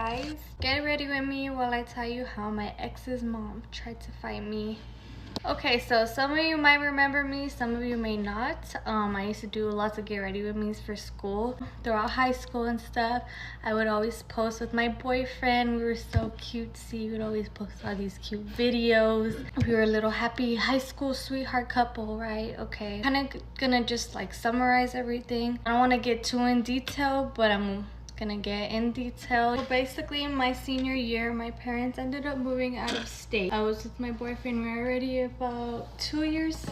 guys. Get ready with me while I tell you how my ex's mom tried to find me. Okay, so some of you might remember me, some of you may not. I used to do lots of get ready with me's for school. Throughout high school and stuff, I would always post with my boyfriend. We were so cutesy. We would always post all these cute videos. We were a little happy high school sweetheart couple, right? Okay, kind of gonna just like summarize everything. I don't want to get too in detail, but I'm gonna get in detail. So basically, in my senior year, my parents ended up moving out of state. I was with my boyfriend. We were already about 2 years.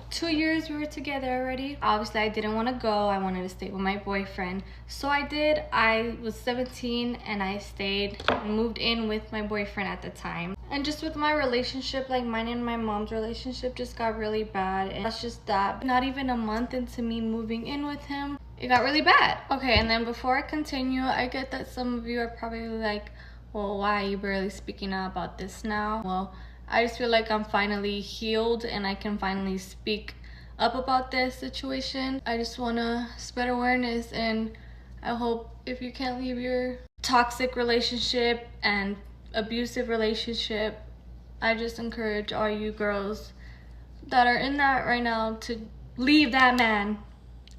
2 years we were together already. Obviously, I didn't want to go. I wanted to stay with my boyfriend, so I did. I was 17 and I stayed and moved in with my boyfriend at the time. And just with my relationship, like mine and my mom's relationship just got really bad, and that's just that. Not even a month into me moving in with him, it got really bad. Okay, and then before I continue, I get that some of you are probably like, well, why are you barely speaking out about this now? Well, I just feel like I'm finally healed and I can finally speak up about this situation. I just want to spread awareness, and I hope if you can't leave your toxic relationship and abusive relationship, I just encourage all you girls that are in that right now to leave that man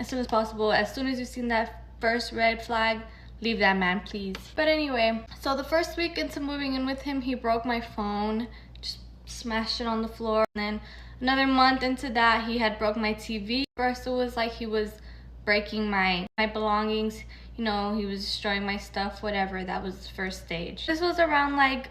as soon as possible. As soon as you've seen that first red flag, leave that man, please. But anyway, so the first week into moving in with him, he broke my phone, just smashed it on the floor. And then another month into that, he had broke my TV. First, it was like he was breaking my belongings, you know, he was destroying my stuff, whatever. That was the first stage. This was around like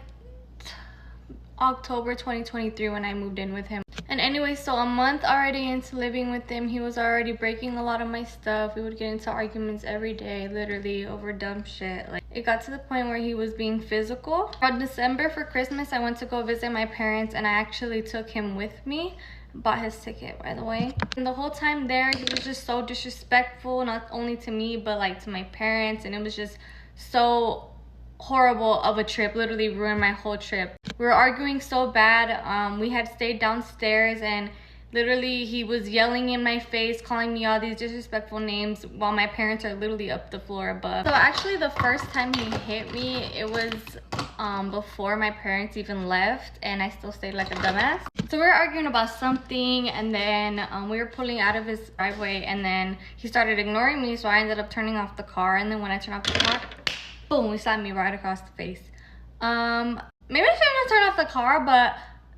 October 2023 when I moved in with him. And anyway, so a month already into living with him, he was already breaking a lot of my stuff. We would get into arguments every day, literally over dumb shit. Like, it got to the point where he was being physical. On December for Christmas, I went to go visit my parents, and I actually took him with me. Bought his ticket, by the way. And the whole time there, he was just so disrespectful, not only to me but like to my parents, and it was just so horrible of a trip. Literally ruined my whole trip. We were arguing so bad. We had stayed downstairs, and literally he was yelling in my face, calling me all these disrespectful names while my parents are literally up the floor above. So actually, the first time he hit me, it was before my parents even left, and I still stayed like a dumbass. So we were arguing about something, and then we were pulling out of his driveway, and then he started ignoring me, so I ended up turning off the car. And then when I turned off the car, boom, he slapped me right across the face. Maybe I shouldn't have turned off the car, but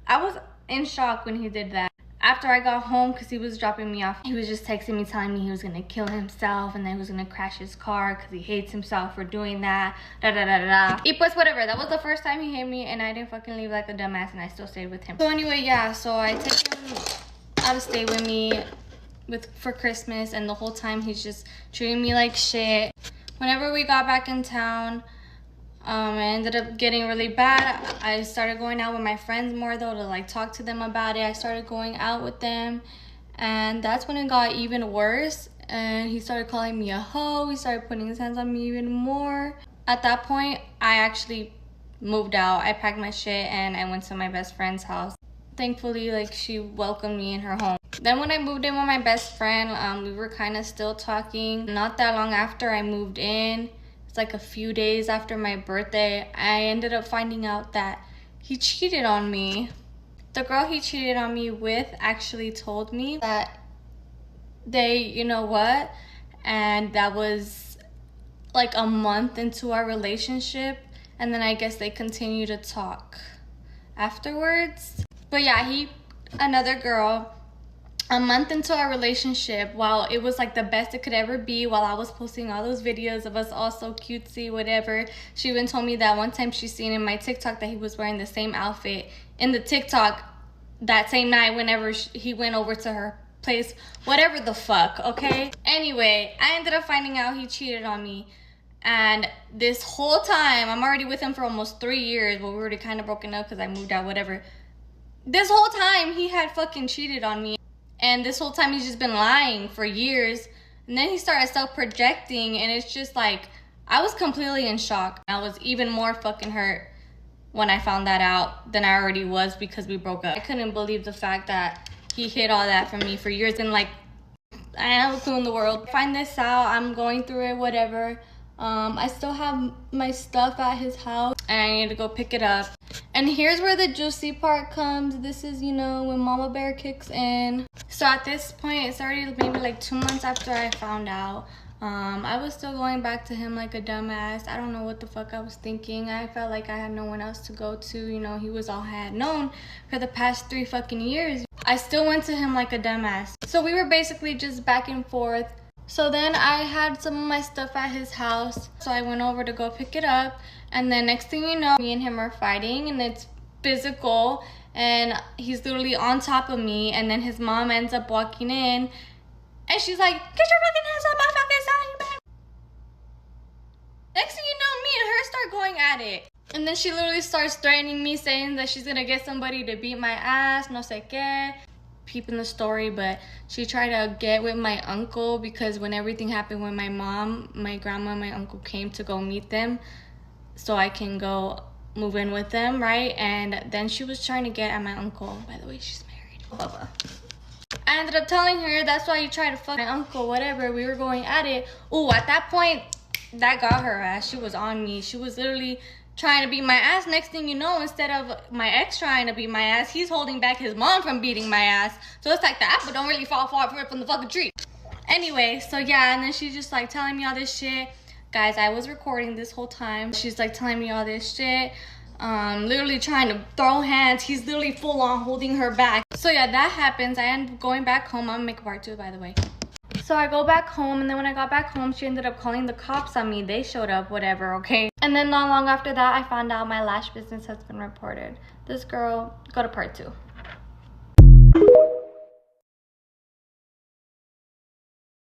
I was in shock when he did that. After I got home, because he was dropping me off, he was just texting me telling me he was gonna kill himself and then he was gonna crash his car because he hates himself for doing that, da da da da da. Y pues whatever, that was the first time he hit me, and I didn't fucking leave like a dumbass, and I still stayed with him. So anyway, yeah, so I take him out to stay with me for Christmas, and the whole time he's just treating me like shit. Whenever we got back in town, it ended up getting really bad. I started going out with my friends more though, to like talk to them about it. I started going out with them, and that's when it got even worse. And he started calling me a hoe. He started putting his hands on me even more. At that point, I actually moved out. I packed my shit and I went to my best friend's house. Thankfully, like, she welcomed me in her home. Then when I moved in with my best friend, we were kind of still talking. Not that long after I moved in, like a few days after my birthday, I ended up finding out that he cheated on me. The girl he cheated on me with actually told me that they, you know what, and that was like a month into our relationship, and then I guess they continued to talk afterwards. But yeah, another girl, a month into our relationship, while it was like the best it could ever be, while I was posting all those videos of us all so cutesy, whatever, she even told me that one time she seen in my TikTok that he was wearing the same outfit in the TikTok that same night whenever he went over to her place, whatever the fuck, okay? Anyway, I ended up finding out he cheated on me. And this whole time, I'm already with him for almost 3 years, but we were already kind of broken up because I moved out, whatever. This whole time, he had fucking cheated on me. And this whole time he's just been lying for years. And then he started self-projecting, and it's just like, I was completely in shock. I was even more fucking hurt when I found that out than I already was because we broke up. I couldn't believe the fact that he hid all that from me for years, and like, I have a clue in the world. Find this out, I'm going through it, whatever. I still have my stuff at his house and I need to go pick it up. And here's where the juicy part comes. This is, you know, when Mama Bear kicks in. So at this point, it's already maybe like 2 months after I found out. I was still going back to him like a dumbass. I don't know what the fuck I was thinking. I felt like I had no one else to go to. You know, he was all I had known for the past 3 fucking years. I still went to him like a dumbass. So we were basically just back and forth. So then I had some of my stuff at his house. So I went over to go pick it up. And then next thing you know, me and him are fighting and it's physical. And he's literally on top of me. And then his mom ends up walking in. And she's like, get your fucking hands off my fucking side, you man. Next thing you know, me and her start going at it. And then she literally starts threatening me, saying that she's gonna get somebody to beat my ass, no sé qué. Peeping the story, but she tried to get with my uncle because when everything happened with my mom, my grandma and my uncle came to go meet them so I can go move in with them, right? And then she was trying to get at my uncle. By the way, she's married. Blah, blah. I ended up telling her, that's why you try to fuck my uncle, whatever. We were going at it. Ooh, at that point, that got her ass. She was on me. She was literally trying to beat my ass. Next thing you know, instead of my ex trying to beat my ass, he's holding back his mom from beating my ass. So it's like the apple don't really fall far from the fucking tree. Anyway, so yeah, and then she's just like telling me all this shit. Guys, I was recording this whole time. She's like telling me all this shit. Literally trying to throw hands. He's literally full on holding her back. So yeah, that happens. I end up going back home. I'm gonna make a part 2, by the way. So I go back home, and then when I got back home, she ended up calling the cops on me. They showed up, whatever, okay? And then not long after that, I found out my lash business has been reported. This girl, go to part 2.